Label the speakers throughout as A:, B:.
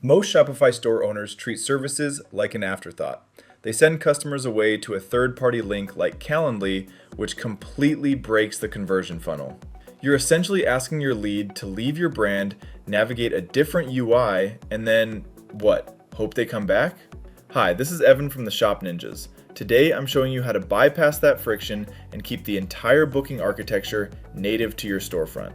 A: Most Shopify store owners treat services like an afterthought. They send customers away to a third-party link like Calendly, which completely breaks the conversion funnel. You're essentially asking your lead to leave your brand, navigate a different UI, and then, what, hope they come back? Hi, this is Evan from TheShopNinjas. Today I'm showing you how to bypass that friction and keep the entire booking architecture native to your storefront.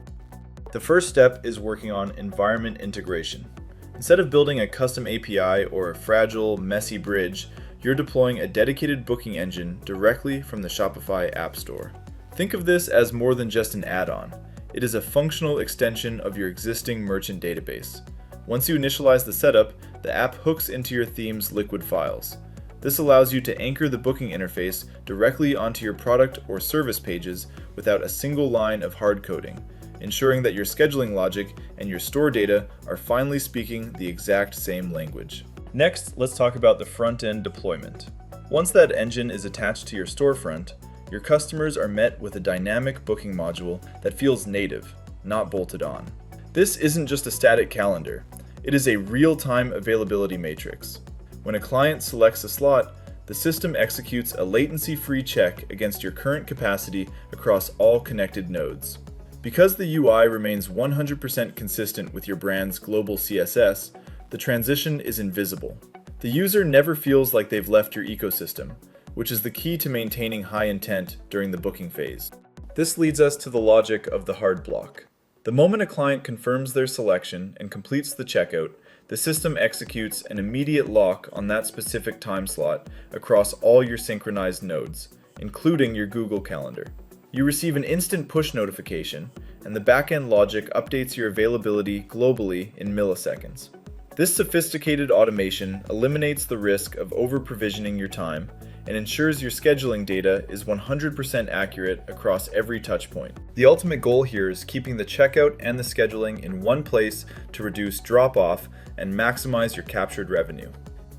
A: The first step is working on environment integration. Instead of building a custom API or a fragile, messy bridge, you're deploying a dedicated booking engine directly from the Shopify App Store. Think of this as more than just an add-on. It is a functional extension of your existing merchant database. Once you initialize the setup, the app hooks into your theme's liquid files. This allows you to anchor the booking interface directly onto your product or service pages without a single line of hard coding, ensuring that your scheduling logic and your store data are finally speaking the exact same language. Next, let's talk about the front-end deployment. Once that engine is attached to your storefront, your customers are met with a dynamic booking module that feels native, not bolted on. This isn't just a static calendar, it is a real-time availability matrix. When a client selects a slot, the system executes a latency-free check against your current capacity across all connected nodes. Because the UI remains 100% consistent with your brand's global CSS, the transition is invisible. The user never feels like they've left your ecosystem, which is the key to maintaining high intent during the booking phase. This leads us to the logic of the hard block. The moment a client confirms their selection and completes the checkout, the system executes an immediate lock on that specific time slot across all your synchronized nodes, including your Google Calendar. You receive an instant push notification, and the backend logic updates your availability globally in milliseconds. This sophisticated automation eliminates the risk of over-provisioning your time and ensures your scheduling data is 100% accurate across every touchpoint. The ultimate goal here is keeping the checkout and the scheduling in one place to reduce drop-off and maximize your captured revenue.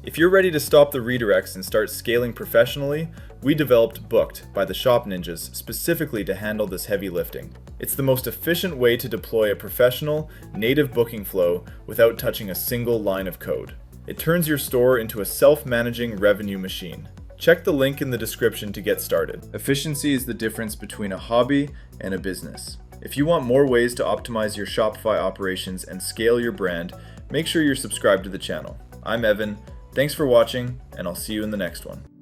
A: If you're ready to stop the redirects and start scaling professionally, we developed Booked by TheShopNinjas specifically to handle this heavy lifting. It's the most efficient way to deploy a professional, native booking flow without touching a single line of code. It turns your store into a self-managing revenue machine. Check the link in the description to get started. Efficiency is the difference between a hobby and a business. If you want more ways to optimize your Shopify operations and scale your brand, make sure you're subscribed to the channel. I'm Evan. Thanks for watching, and I'll see you in the next one.